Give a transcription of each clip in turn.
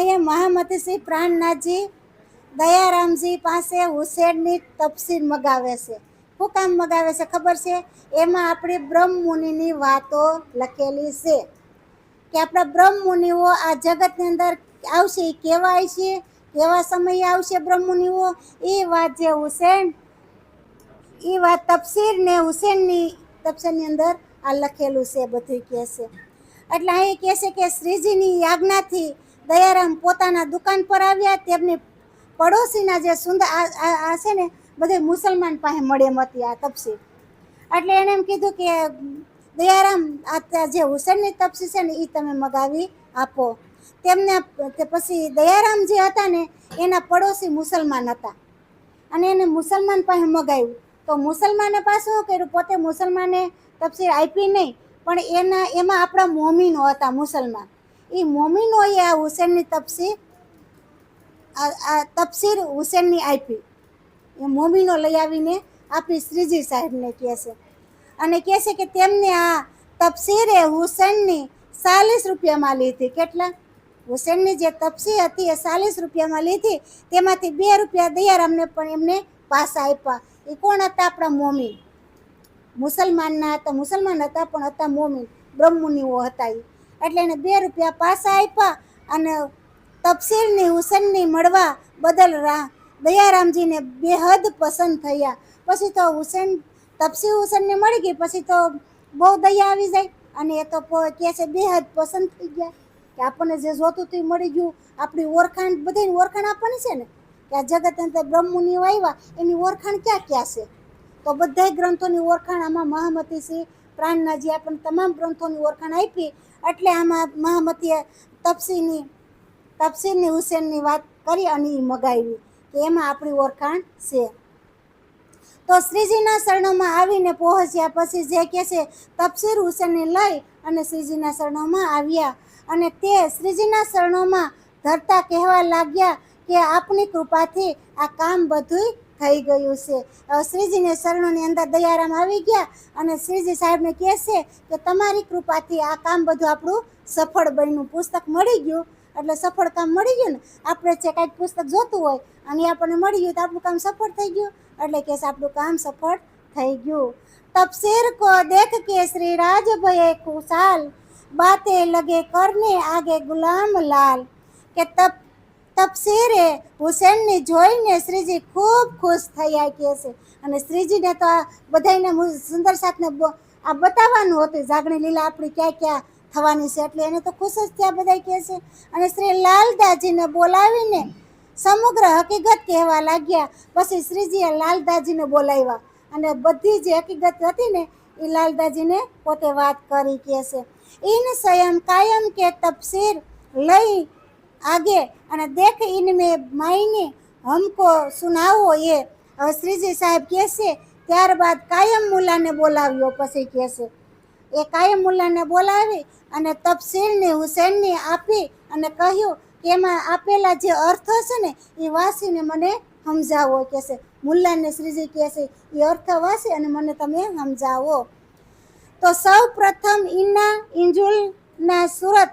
અહીંયા મહામતી શ્રી પ્રાણનાથજી દયારામજી પાસે હુસેનની તફસીર મગાવે છે. શું કામ મગાવે છે ખબર છે? એમાં આપણી બ્રહ્મ મુનિની વાતો લખેલી છે કે આપણા બ્રહ્મ મુનિઓ આ જગતની અંદર આવશે, કેવા આવશે, કેવા સમયે આવશે બ્રહ્મ મુનિઓ, એ વાત જે હુસેન, એ વાત તફસીર ને હુસેનની તફસીરની અંદર આ લખેલું છે, બધું કહે છે. એટલે અહીં કહે છે કે શ્રીજીની આજ્ઞાથી દયારામ પોતાના દુકાન પર આવ્યા. તેમની પડોશીના જે સુંદર આ છે ને બધે મુસલમાન પાસે મળે એમ હતી આ તફસીર. એટલે એણે એમ કીધું કે દયારામ આ જે હુસેનની તફસીર છે ને એ તમે મગાવી આપો. તેમને પછી દયારામ જે હતા ને એના પડોશી મુસલમાન હતા અને એને મુસલમાન પાસે મગાવ્યું. તો મુસલમાને પાછું શું કર્યું, પોતે મુસલમાને તફસીર આપી નહીં, પણ એમાં આપણા મોમીનો હતા મુસલમાન, એ મોમીનોએ આ હુસેનની તફસીર હુસેનની આપી. એ મોમીનો લઈ આવીને આપી શ્રીજી સાહેબને કહે છે. અને કહે છે કે તેમને આ તફસીરે હુસેનની 40 રૂપિયામાં લીધી. કેટલા? હુસેનની જે તફસીર હતી એ 40 રૂપિયામાં લીધી. તેમાંથી 2 રૂપિયા દયારામને પણ એમને પાછા આપ્યા. એ કોણ હતા? આપણા મોમીન, મુસલમાનના હતા, મુસલમાન હતા પણ હતા મોમીન, બ્રહ્મુનિઓ હતા એ. એટલે એને 2 રૂપિયા પાછા આપ્યા અને તફસીરની હુસેનની મળવા બદલ દયારામજીને બેહદ પસંદ થયા. પછી તો તફસીર હુસેનને મળી ગઈ પછી તો બહુ દયા આવી જાય અને એ તો કહે છે બેહદ પસંદ થઈ ગયા કે આપણને જે જોતું હતું એ મળી ગયું. આપણી ઓળખાણ, બધાની ઓળખાણ આપવાની છે ને કે આ જગત અંદર બ્રહ્મુનિઓ આવ્યા એની ઓળખાણ ક્યાં ક્યાં છે? તો બધા ગ્રંથોની ઓળખાણ આમાં મહામતી શ્રી પ્રાણનાથજી આપણને તમામ ગ્રંથોની ઓળખાણ આપી. એટલે આમાં મહામતીએ તફસીરની હુસેનની વાત કરી અને એ મગાવી કે એમાં આપણી ઓળખાણ છે. તો શ્રીજીના શરણોમાં આવીને પહોંચ્યા પછી જે કહે છે તફસીર હુસેનને લઈ અને શ્રીજીના શરણોમાં આવ્યા અને તે શ્રીજીના શરણોમાં ધરતા કહેવા લાગ્યા કે આપની કૃપાથી આ કામ બધું થઈ ગયું છે. શ્રીજીને શરણોની અંદર દયારામ આવી ગયા અને શ્રીજી સાહેબને કહે છે કે તમારી કૃપાથી આ કામ બધું આપણું સફળ બન્યું. પુસ્તક મળી ગયું એટલે સફળ કામ મળી ગયું ને. આપણે જે કાંઈક પુસ્તક જોતું હોય અને આપણને મળી ગયું તો આપણું કામ સફળ થઈ ગયું. એટલે કે આપણું કામ સફળ થઈ ગયું. તફસીર કો દેખ કે શ્રી રાજ ભયે ખુશાલ, બાતે લગે કરને આગે ગુલામ લાલ. કે તફસીરે હુસેનની જોઈને શ્રીજી ખૂબ ખુશ થયા કહે છે. અને શ્રીજીને તો આ બધાને સુંદર સાથને આ બતાવવાનું હતું જાગણી લીલા આપણી ક્યાં ક્યાં થવાની છે, એટલે એને તો ખુશ જ થયા બધા કહે છે. અને શ્રી લાલદાસજીને બોલાવીને સમગ્ર હકીકત કહેવા લાગ્યા. પછી શ્રીજીએ લાલદાસજીને બોલાવ્યા અને બધી જે હકીકત હતી ને એ લાલદાસજીને પોતે વાત કરી કહે છે. ઇન સ્વયં કાયમ કે તફસીર લઈ આગે અને દેખ ઇનમે માયને હમકો સુનાવો. એ શ્રીજી સાહેબ કહે છે ત્યારબાદ કાયમ મુલ્લાને બોલાવ્યો. પછી કહે છે એ કાયમ મુલ્લાને બોલાવી અને તફસીરની હુસેનની આપી અને કહ્યું કે એમાં આપેલા જે અર્થ છે ને એ વાંચીને મને સમજાવો કહે છે. મુલ્લાને શ્રીજી કહે છે એ અર્થ વાંચી અને મને તમે સમજાવો. તો સૌ પ્રથમ ઇન્જુલના સુરત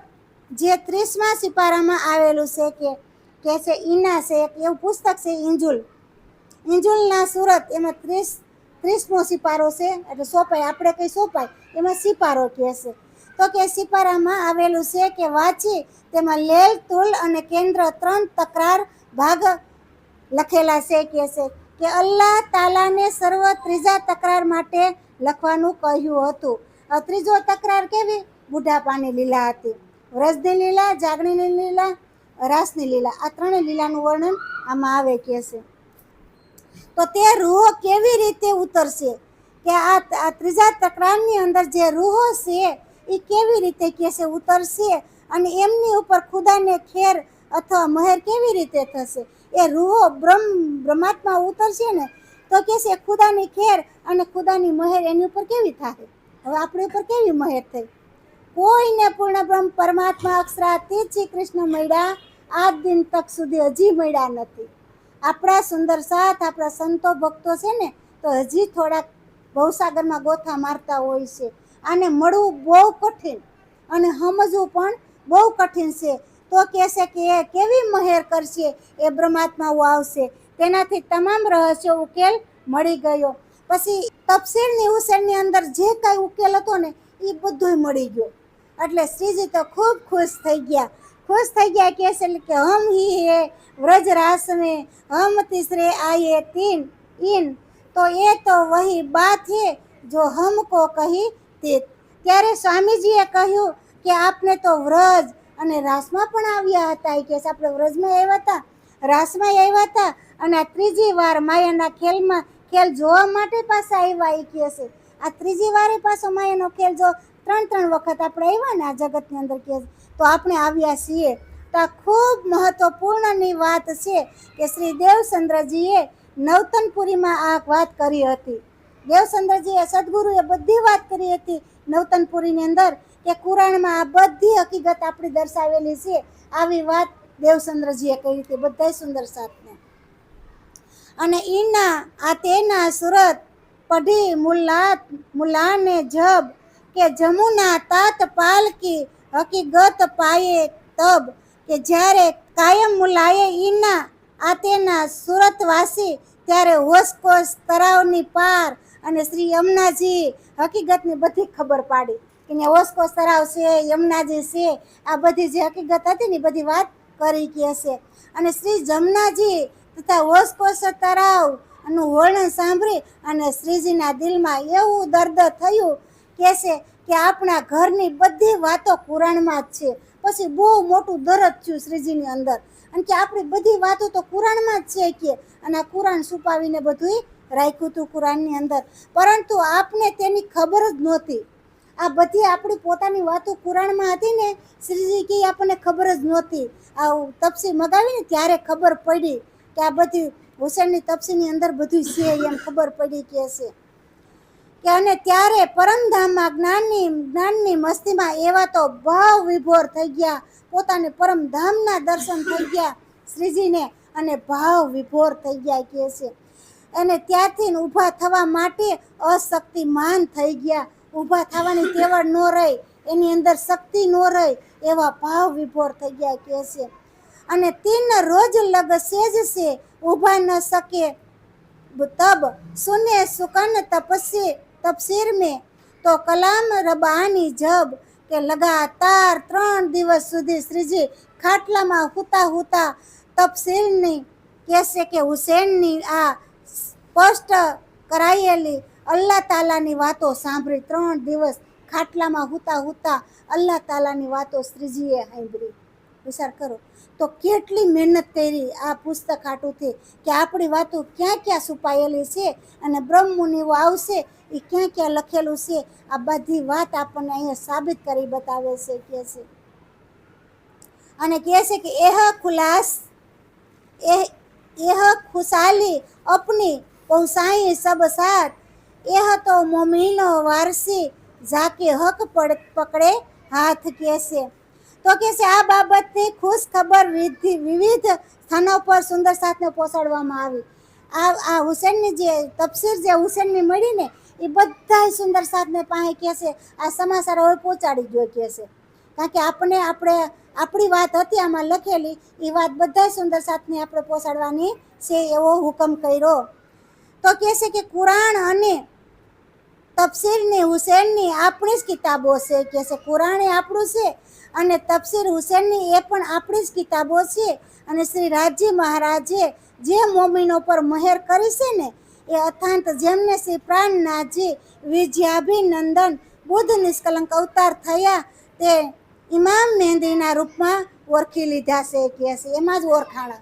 જે 30મા સિપારામાં આવેલું છે કે છે ઈના છે એક એવું પુસ્તક છે ઇન્જુલના સુરત. એમાં 30મો સિપારો છે એટલે સોપાય, આપણે કઈ સોપાય એમાં સિપારો કહે છે. તો કે સિપારામાં આવેલું છે કે વાંચી તેમાં લેલ, તુલ અને કેન્દ્ર 3 તકરાર ભાગ લખેલા છે. કહે છે કે અલ્લાહ તાલાને સર્વ ત્રીજા તકરાર માટે લખવાનું કહ્યું હતું. ત્રીજો તકરાર કેવી? બુઢાપાની લીલા હતી. વ્રજની લીલા, જાગણીની લીલા, રાસની લીલા, આ 3 લીલાનું વર્ણન આમાં આવે કહે છે. તો તે રૂહો કેવી રીતે ઉતરશે કે આ ત્રીજા તકરારની અંદર જે રૂહો છે એ કેવી રીતે કહે છે ઉતરશે અને એમની ઉપર ખુદાને ખેર અથવા મહેર કેવી રીતે થશે? એ રૂહો બ્રહ્માત્મા ઉતરશે ને તો કહે છે ખુદાની ખેર અને ખુદાની મહેર એની ઉપર કેવી થાય? હવે આપણી ઉપર કેવી મહેર થઈ? કોઈને પૂર્ણ બ્રહ્મ પરમાત્મા અક્ષરાતીત શ્રી કૃષ્ણ મળ્યા આજ દિન તક સુધી હજી મળ્યા નથી. આપણા સુંદર સાથ, આપણા સંતો ભક્તો છે ને તો હજી થોડાક ભવસાગરમાં ગોથા મારતા હોય છે. આને મળવું બહુ કઠિન અને સમજવું પણ બહુ કઠિન છે. તો તો કહેશે કે એ કેવી મહેર કરશે, એ બ્રહ્માત્માઓ આવશે. તેનાથી તમામ રહસ્યો ઉકેલ મળી ગયો. પછી તફસીરની હુસેનની અંદર જે કાંઈ ઉકેલ હતો ને એ બધુંય મળી ગયો. એટલે શ્રીજી તો ખૂબ ખુશ થઈ ગયા. खुश થઈ ગયા કે हम ही है व्रज रास में हम तीसरे आए तीन इन तो ये तो वही बात है जो हमको कही थी. ત્યારે સ્વામીજીએ કહ્યું કે આપને તો વ્રજ અને રાસમાં પણ આવ્યા હતા. કે આપણે વ્રજમાં આવ્યા હતા, રાસમાં આવ્યા હતા, અને આ ત્રીજી વાર માયાના ખેલ જોવા માટે પાછા આવ્યા. એ કહે છે આ ત્રીજી વારે પાછો માયાનો ખેલ જો 3 વખત આપણે આવ્યા ને આ જગતની અંદર કે તો આપણે આવ્યા છીએ. તો આ ખૂબ મહત્વપૂર્ણની વાત છે કે શ્રી દેવચંદ્રજીએ નવતનપુરીમાં આ વાત કરી હતી. દેવચંદ્રજીએ સદગુરુએ બધી વાત કરી હતી નવતનપુરીની અંદર કે કુરાનમાં આ બધી હકીકત આપણી દર્શાવેલી છે. આવી વાત દેવચંદ્રજીએ કરી હતી બધા સુંદર સાથને. અને ઈના આ તેના સુરત પઢી મુલાને જબ કે જમુના તાત પાલ કી હકીકત પાયે તબ કે જ્યારે કાયમ મુલાએ ઈના આ તેના સુરતવાસી ત્યારે હોશકોશ તરાવની પાર અને શ્રી યમુનાજી હકીકતની બધી ખબર પાડી કે ત્યાં હોશકોશ તરાવ છે, યમુનાજી છે, આ બધી જે હકીકત હતી ને બધી વાત કરી કે છે. અને શ્રી જમનાજી તથા હોશકોશ તરાવ નું વર્ણન સાંભળી અને શ્રીજીના દિલમાં એવું દર્દ થયું કે છે કે આપણા ઘરની બધી વાતો કુરાનમાં જ છે. પછી બહુ મોટું દર્દ થયું શ્રીજીની અંદર, અને કે આપણી બધી વાતો તો કુરાનમાં જ છે કે, અને આ કુરાન છુપાવીને બધું રાખ્યું હતું કુરાનની અંદર, પરંતુ આપને તેની ખબર જ નહોતી. આ બધી આપણી પોતાની વાતો કુરાનમાં હતી ને, શ્રીજી કે આપણને ખબર જ નહોતી. આ તપસી મગાવીને ત્યારે ખબર પડી કે આ બધી હુસેનની તપસીની અંદર બધું છે એમ ખબર પડી કે છે કે. અને ત્યારે પરમધામમાં જ્ઞાનની મસ્તીમાં એવા તો ભાવ વિભોર થઈ ગયા, પોતાને પરમધામના દર્શન થઈ ગયા શ્રીજીને, અને ભાવ વિભોર થઈ ગયા કે છે. અને ત્યાંથી ઊભા થવા માટે અશક્તિમાન થઈ ગયા. ઊભા થવાની તેવડ ન રહી, એની અંદર શક્તિ ન રહી, એવા ભાવ વિભોર થઈ ગયા કે છે. અને 3 રોજ લગ સેજ છે ઊભા ન શકે તબ સુને સુકન તપસીર में તો કલામ રબાની જબ કે લગાતાર 3 દિવસ સુધી શ્રીજી ખાટલામાં હુતા તપસીરની કહેશે કે હુસેનની આ સ્પષ્ટ કરાયેલી અલ્લાહ તાલાની વાતો સાંભળી. 3 દિવસ ખાટલામાં હુતા અલ્લાહ તાલાની વાતો શ્રીજીએ સાંભળી. વિચાર કરો તો કેટલી મહેનત કરી આ પુસ્તક હાટુથી કે આપણી વાતો ક્યાં ક્યાં છુપાયેલી છે, અને બ્રહ્મમુનિઓ આવશે એ ક્યાં ક્યાં લખેલું છે, આ બધી વાત આપણને અહીંયા સાબિત કરી બતાવે છે કે છે. અને કહે છે કે એહ ખુશાલી અપની પહોંચાઈ સબ સાથ એહ તો મોમીનો વારસી જાકે હક પકડે હાથ કે છે. તો કે છે આ બાબતની ખુશ ખબર વિવિધ સ્થાનો પર સુંદર સાથને પહોંચાડવામાં આવી. આ હુસેનની જે તફસીર જે હુસેનની મળી ને એ બધા સુંદર સાથને પાસે કે છે આ સમાચાર હવે પહોંચાડી ગયો કે છે. કારણ કે આપણી વાત હતી આમાં લખેલી, એ વાત બધા સુંદર સાથને આપણે પહોંચાડવાની છે એવો હુકમ કર્યો. તો કે છે કે કુરાન અને તફસીરની હુસેનની આપણી જ કિતાબો છે કે છે. કુરાન એ આપણું છે અને તફસીર હુસેનની એ પણ આપણી જ કિતાબો છે. અને શ્રી રાજજી મહારાજે જે મોમીનો પર મહેર કરી છે ને એ અથાંત જેમને શ્રી પ્રાણનાથજી વિજયાભિનંદન બુદ્ધ નિષ્કલંક અવતાર થયા તે ઇમામ મહેંદીના રૂપમાં ઓળખી લીધા છે કે છે. એમાં જ ઓળખાણા,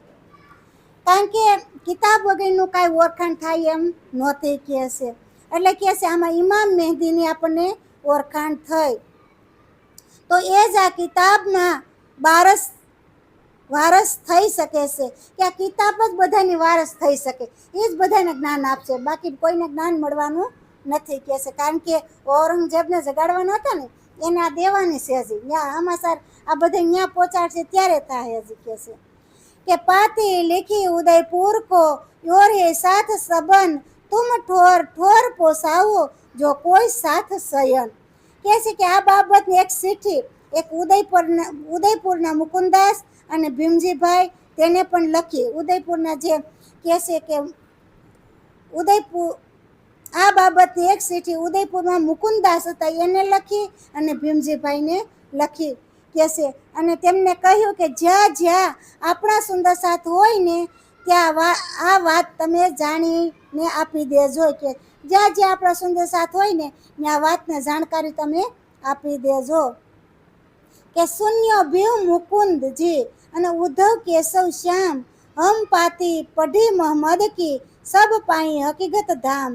કારણ કે કિતાબ વગરનું કાંઈ ઓળખાણ થાય એમ નહોતી કે છે. એટલે કે છે આમાં ઇમામ મહેંદીની આપણને ઓળખાણ થઈ. તો એ જ આ કિતાબના વારસ થઈ શકે છે કે આ કિતાબ જ બધાની વારસ થઈ શકે, એ જ બધાને જ્ઞાન આપશે, બાકી કોઈને જ્ઞાન મળવાનું નથી કે છે. કારણ કે ઔરંગઝેબને જગાડવાના હતા ને એને આ દેવાની છે હજી, ત્યાં હમાસાર આ બધે ત્યાં પહોંચાડશે ત્યારે થાય હજી કે છે કે પાતી લીખી ઉદયપુર કો યોર હે સાથ સંબંધ તુમ ઠોર પોસાવો જો કોઈ સાથ સયન. કહે છે કે આ બાબતની એક ચિઠ્ઠી એક ઉદયપુરના મુકુંદાસ અને ભીમજીભાઈ તેને પણ લખી. ઉદયપુરના જે કહેશે કે ઉદયપુર આ બાબતની એક ચિઠ્ઠી ઉદયપુરમાં મુકુંદાસ હતા એને લખી અને ભીમજીભાઈને લખી કહેશે. અને તેમને કહ્યું કે જ્યાં જ્યાં આપણા સુંદર સાથ હોય ને ત્યાં આ વાત તમે જાણીને આપી દેજો, કે જ્યાં જ્યાં આપણા સુંદર સાથ હોય ને ત્યાં વાતને જાણકારી તમે આપી દેજો. કે શૂન્ય ભીમ મુકુંદજી અને ઉદ્ધવ કેશવ શ્યામ હમ પાતી પઢી મોહમ્મદ કી સબ પાઈ હકીકત ધામ.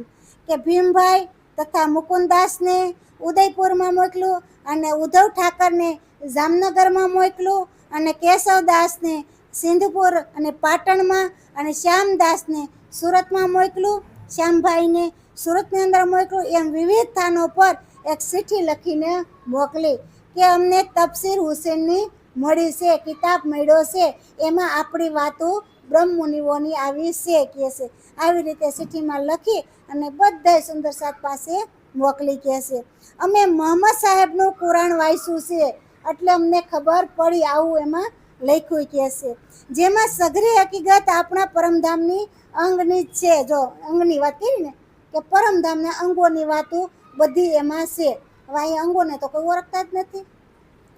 કે ભીમભાઈ તથા મુકુંદાસને ઉદયપુરમાં મોકલું અને ઉદ્ધવ ઠાકરને જામનગરમાં મોકલું અને કેશવદાસને સિંધપુર અને પાટણમાં અને શ્યામદાસને સુરતમાં મોકલું, શ્યામભાઈને સુરતની અંદર મોકલું. એમ વિવિધ સ્થાનો પર એક ચિઠ્ઠી લખીને મોકલી કે અમને તફસીર હુસેનની મળી છે, કિતાબ મળ્યો છે, એમાં આપણી વાતો બ્રહ્મમુનિઓની આવી છે કે છે. આવી રીતે ચિઠ્ઠીમાં લખી અને બધા સુંદર સાથ પાસે મોકલી કે છે. અમે મોહમ્મદ સાહેબનું કુરાન વાંચ્યું છે એટલે અમને ખબર પડી, આવું એમાં લખ્યું કે છે. જેમાં સઘરી હકીકત આપણા પરમધામની અંગની જ છે. જો અંગની વાત કરી ને કે પરમધામના અંગોની વાતો બધી એમાં છે. હવે અહીં અંગોને તો કોઈ ઓળખતા જ નથી.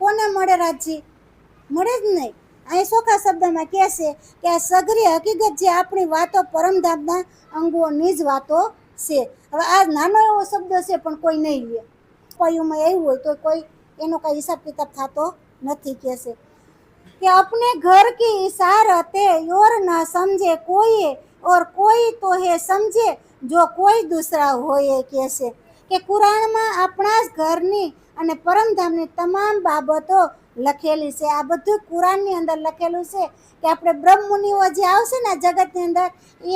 કોને મળે રાજજી? મળે જ નહીં. અહીં ચોખ્ખા શબ્દમાં કહે છે કે આ સઘરી હકીકત જે આપણી વાતો પરમધામના અંગોની જ વાતો છે. હવે આ નાનો એવો શબ્દ છે પણ કોઈ નહીં લે. ઉપાયુમાં આવ્યું હોય તો કોઈ એનો કાંઈ હિસાબ કિતાબ થતો નથી કહે છે कि अपने घर की इशारते और न समझे कोई और कोई तो है समझे जो कोई दूसरा होए कैसे. કે કુરાનમાં આપણા જ ઘરની અને પરમધામની તમામ બાબતો લખેલી છે. આ બધું કુરાનની અંદર લખેલું છે કે આપણે બ્રહ્મમુનિઓ જે આવશે ને જગતની અંદર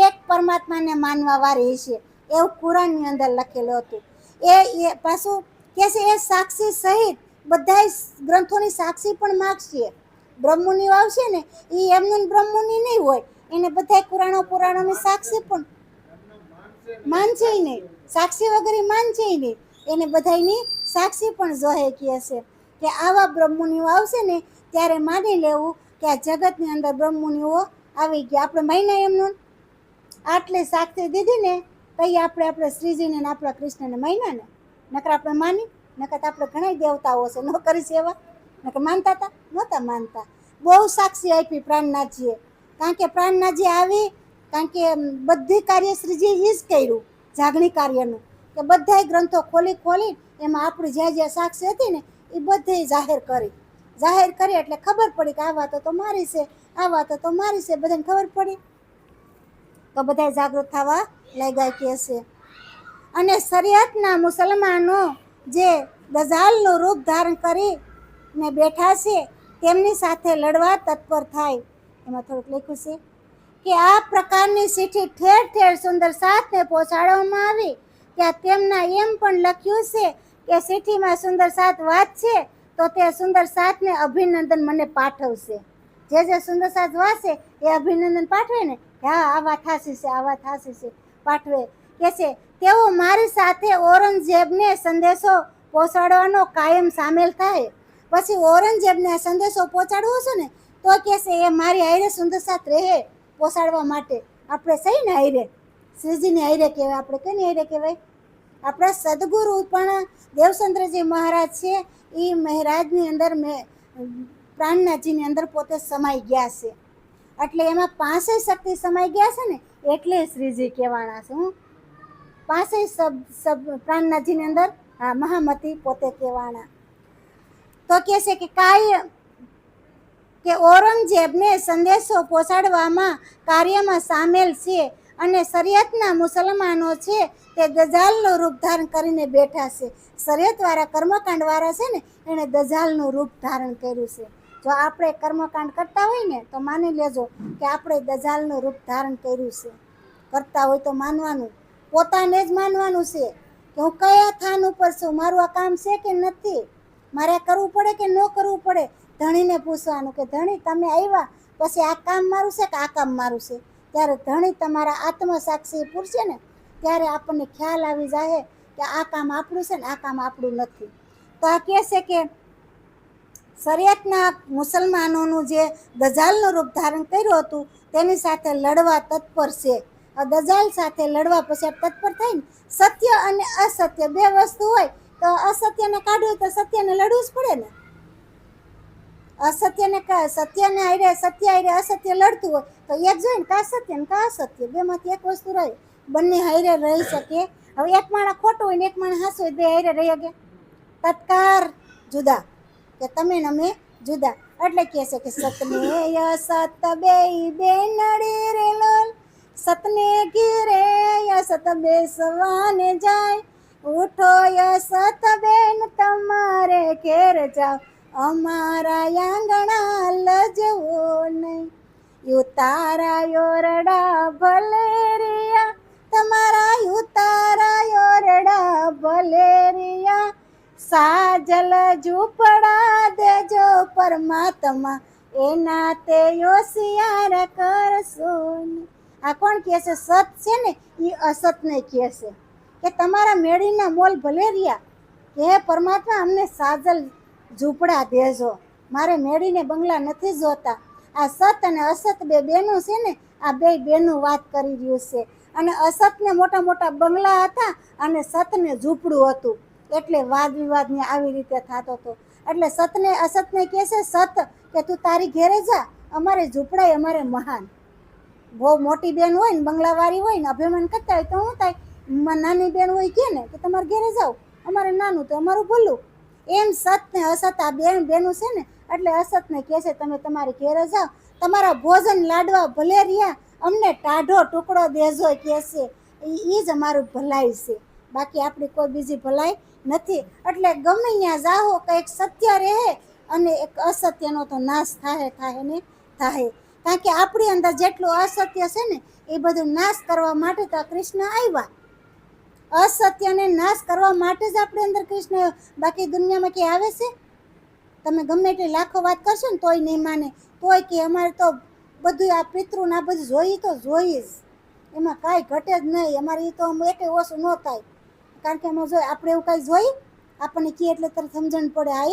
એક પરમાત્માને માનવા વાળી છે, એવું કુરાનની અંદર લખેલું હતું. એ પાછું કે છે એ સાક્ષી સહિત બધા ગ્રંથોની સાક્ષી પણ માગશે. બ્રહ્મમુનિઓ આવશે ને એ એમનું બ્રહ્મમુનિ નહીં હોય, એને બધા પુરાણોની સાક્ષી પણ માનશે નહીં, સાક્ષી વગર માનશે નહીં, એને બધાની સાક્ષી પણ જોહે કહે છે. કે આવા બ્રહ્મમુનિઓ આવશે ને ત્યારે માની લેવું કે આ જગતની અંદર બ્રહ્મમુનિઓ આવી ગયા. આપણે મહિના એમનું આટલી સાક્ષી દીધી ને તઈ આપણે શ્રીજીને ને આપણા કૃષ્ણને મહિના ને નકર આપણે માની, નકર આપણે ઘણા દેવતાઓ છે ન કરી સેવા, નકર માનતા હતા? નહોતા માનતા. બહુ સાક્ષી આપી પ્રાણનાથજીએ, કારણ કે પ્રાણનાથજી આવી, કારણ કે બધી કાર્ય શ્રીજીએ જ કર્યું જાગણી કાર્યનું, કે બધા ગ્રંથો ખોલી એમાં આપણી જ્યાં જ્યાં સાક્ષી હતી ને એ બધી જાહેર કરી એટલે ખબર પડી કે આ વાતો તો મારી છે, આ વાતો તો મારી છે, બધાને ખબર પડી તો બધા જાગૃત થવા લાગ્યા કે છે. અને શરિયતના મુસલમાનો જે દજાલનું રૂપ ધારણ કરીને બેઠા છે તેમની સાથે લડવા તત્પર થાય. એમાં થોડુંક લખ્યું છે કે આ પ્રકારની ચિઠ્ઠી ઠેર ઠેર સુંદર સાથને પહોંચાડવામાં આવી. કે તેમના એમ પણ લખ્યું છે કે ચિઠ્ઠીમાં સુંદર સાથ વાત છે તો તે સુંદર સાથને અભિનંદન મને પાઠવશે. જે સુંદર સાથ વાંચે એ અભિનંદન પાઠવે ને, હા આ વાત હાસી છે, આ વાત હાસી છે પાઠવે. કે છે તેઓ મારી સાથે ઔરંગઝેબને સંદેશો પહોંચાડવાનો કાયમ સામેલ થાય. પછી ઔરંગઝેબને સંદેશો પહોંચાડવો છે ને તો કે છે એ મારી હારે સુંદર સાથ રહે પહોંચાડવા માટે. આપણે સહી ને હારે શ્રીજીની હારે કહેવાય, આપણે કેની હારે કહેવાય? આપણા સદગુરુ પણ દેવચંદ્રજી મહારાજ છે એ મહારાજની અંદર પ્રાણનાથજીની અંદર પોતે સમાઈ ગયા છે, એટલે એમાં 5 શક્તિ સમાઈ ગયા છે ને એટલે શ્રીજી કહેવાના છે. હું 5 પ્રાણનાથજીની અંદર હા મહામતી પોતે કહેવાના. તો કહે છે કે ઔરંગઝેબને સંદેશો પહોંચાડવામાં કાર્યમાં સામેલ છે અને શરિયતના મુસલમાનો છે તે દજાલનું રૂપ ધારણ કરીને બેઠા છે. શરિયતવાળા કર્મકાંડવાળા છે ને એણે દજાલનું રૂપ ધારણ કર્યું છે. જો આપણે કર્મકાંડ કરતા હોય ને તો માની લેજો કે આપણે દજાલનું રૂપ ધારણ કર્યું છે. કરતા હોય તો માનવાનું, પોતાને જ માનવાનું છે કે હું કયા સ્થાન ઉપર છું, મારું આ કામ છે કે નથી, મારે કરવું પડે કે ન કરવું પડે. ધણીને પૂછવાનું કે ધણી તમે આવ્યા પછી આ કામ મારું છે કે આ કામ મારું છે. ત્યારે ધણી તમારા આત્મસાક્ષી પૂછશે ને ત્યારે આપણને ખ્યાલ આવી જાય કે આ કામ આપણું છે ને આ કામ આપણું નથી. તો આ કહે છે કે શરિયતના મુસલમાનોનું જે દજાલનું રૂપ ધારણ કર્યું હતું તેની સાથે લડવા તત્પર છે. દજાલ સાથે લડવા પછી તત્પર થઈને સત્ય અને અસત્ય બે વસ્તુ હોય તો અસત્યને કાઢવું તો સત્યને લડવું જ પડે ને. સત્યને હારે સત્ય હારે અસત્ય લડતું હોય તો એક જોઈએ ને કા સત્ય ને કા અસત્ય, બેમાંથી એક વસ્તુ રહે. બંને હારે રહી શકે. હવે એક માણસ ખોટું હોય ને એક માણસ હાસું હોય, બે હારે રહી શકે? તત્કાર જુદા, કે તમે ને અમે જુદા. એટલે કહે છે કે સતને અસત બે નડી રે લોલ, સતને ઘીરે અસત બેસવાને જાય, ઉઠો અસત બેન તમારે ઘેર જાવ, અમારા આંગણા લજવો નહીં, યુતારા યોરડા ભલેરિયા, તમારા યુતારા યોરડા ભલેરિયા, સાજલ ઝૂંપડા દેજો પરમાત્મા, એના તે હોશિયાર કરશો ને. આ કોણ કહે છે? સત છે ને એ અસતને કહે છે કે તમારા મેળીના મોલ ભલેરિયા, કે હે પરમાત્મા અમને સાજલ ઝૂંપડા દેજો, મારે મેળીને બંગલા નથી જોતા. આ સત અને અસત બે બેનું છે ને, આ બે બેનું વાત કરી રહ્યું છે. અને અસતને મોટા મોટા બંગલા હતા અને સતને ઝૂંપડું હતું, એટલે વાદ વિવાદને આવી રીતે થતો હતો. એટલે સતને અસતને કહે છે સત કે તું તારી ઘેરે જા, અમારે ઝૂંપડાય અમારે મહાન. બહુ મોટી બેન હોય ને બંગલાવાળી હોય ને અભિમાન કરતા હોય તો શું થાય, નાની બેન હોય કે ને કે તમારે ઘેરે જાઓ, અમારે નાનું તો અમારું ભૂલું. એમ સત ને અસત આ બેનું છે ને, એટલે અસતને કહે છે તમે તમારી ઘેરે જાઓ, તમારા ભોજન લાડવા ભલે રહ્યા, અમને ટાઢો ટુકડો દેજો કહે છે. એ જ અમારું ભલાઈ છે, બાકી આપણી કોઈ બીજી ભલાઈ નથી. એટલે ગમે ત્યાં જાઓ કંઈક સત્ય રહે અને એક અસત્યનો તો નાશ થાય ને થાય. કારણ કે આપણી અંદર જેટલું અસત્ય છે ને એ બધું નાશ કરવા માટે તો કૃષ્ણ આવ્યા. અસત્યને નાશ કરવા માટે જ આપણી અંદર કૃષ્ણ, બાકી દુનિયામાં ક્યાં આવે છે? તમે ગમે એટલી લાખો વાત કરશો ને તોય નહીં માને, તોય કે અમારે તો બધું આ પિતૃને આ બધું જોઈએ તો જોઈએ જ, એમાં કાંઈ ઘટે જ નહીં, અમારે એ તો એકે ઓછું ન થાય. કારણ કે અમે જોઈએ આપણે એવું કાંઈ જોઈ, આપણને કહે એટલે તરત સમજણ પડે આ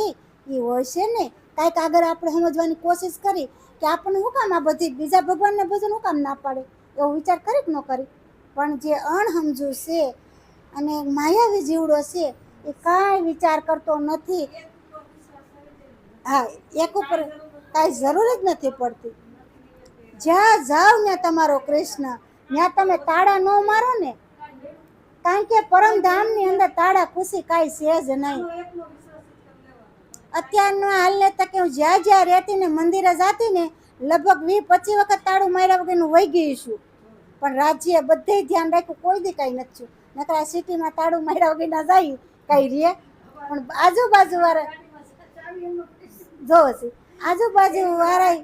એ હોય છે ને. કાંઈક આગળ આપણે સમજવાની કોશિશ કરી કે આપણને શું કામ આ બધી બીજા ભગવાનને ભજન શું કામ ના પાડે, એવો વિચાર કરી કે ન કરી. પણ જે અણસમજુ છે અને માયાવી જીવડો છે એ કાંઈ વિચાર કરતો નથી. હા, એક ઉપર કાંઈ જરૂર જ નથી પડતી. જ્યાં જાઓ ત્યાં તમારો કૃષ્ણ, ત્યાં તમે તાળા ન મારો ને, કારણ કે પરમધામની અંદર તાળા ખુશી કાંઈ છે જ નહીં. અત્યારના હાલને તકે હું જ્યાં જ્યાં રહેતી ને મંદિરે જાતી ને લગભગ 20-25 વખત તાળું માર્યા વગરનું વહી ગઈ છું, પણ રાજ્ય બધે ધ્યાન રાખ્યું, કોઈ દી કાંઈ નથી થયું. નકરા સિટીમાં તાળું માર્યા વગરના જાય કાંઈ રે, પણ આજુબાજુ વાળા જોવો છે, આજુબાજુ વાળા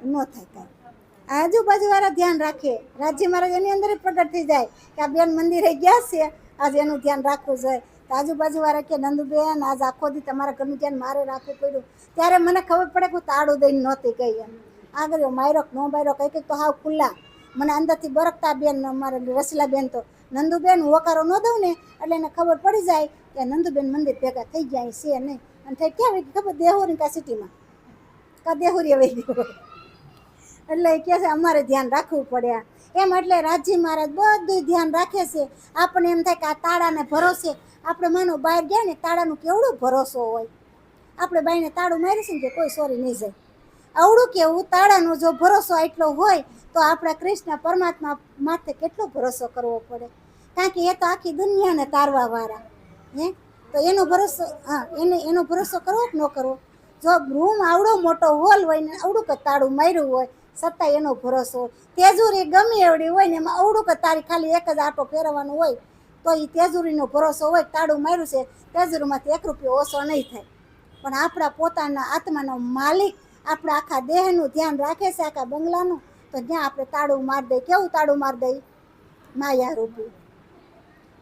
ન થાય કાંઈ, આજુબાજુ વાળા ધ્યાન રાખે. રાજ્ય મહારાજ એની અંદર જ પ્રગટ થઈ જાય કે આ બેન મંદિરે ગયા છે, આજે એનું ધ્યાન રાખવું જોઈએ. તો આજુબાજુ વાળા કે નંદુબેન આજ આખો દી તમારા ઘરનું ધ્યાન મારે રાખવું પડ્યું. ત્યારે મને ખબર પડે કે હું તાળું દઈને નહોતી ગઈ. એમ આગળ માયરો નો માયરો કંઈક તો હાવ ખુલ્લા મને અંદરથી બરકતા બેન, અમારે રસીલા બેન તો નંદુબેન હોકારો ન દઉં ને એટલે એને ખબર પડી જાય કે નંદુબેન મંદિર ભેગા થઈ ગયા છે નહીં. અને થઈ ક્યાં વહી ખબર, દેહુરી કા સિટીમાં કા દેહુરી વહી ગયો. એટલે એ કહે છે અમારે ધ્યાન રાખવું પડે એમ. એટલે રાજજી મહારાજ બધું ધ્યાન રાખે છે. આપણે એમ થાય કે આ તાળાને ભરોસે આપણે માનો બહાર ગયા ને તાળાનું કેવડું ભરોસો હોય. આપણે બાઈને તાળું મારીશું ને કે કોઈ સોરી નહીં જાય, આવડું કેવું તાળાનો જો ભરોસો એટલો હોય તો આપણા કૃષ્ણ પરમાત્મા માથે કેટલો ભરોસો કરવો પડે. કારણ કે એ તો આખી દુનિયાને તારવા વાળા હે, તો એનો ભરોસો, હા એનો ભરોસો કરવો કે ન કરવો? જો રૂમ આવડો મોટો હોલ હોય ને આવડું કે તાળું માર્યું હોય છતાંય એનો ભરોસો હોય. તેજુરી ગમે એવડી હોય ને એમાં આવડું કે તારી ખાલી એક જ આટો ફેરવવાનો હોય તો એ તેજુરીનો ભરોસો હોય, તાળું માર્યું છે તેજુરીમાંથી 1 રૂપિયો ઓછો નહીં થાય. પણ આપણા પોતાના આત્માનો માલિક આપણા આખા દેહનું ધ્યાન રાખે છે, આખા બંગલાનું, તો જ્યાં આપણે તાળું મારી દઈએ, કેવું તાળું મારી દઈએ?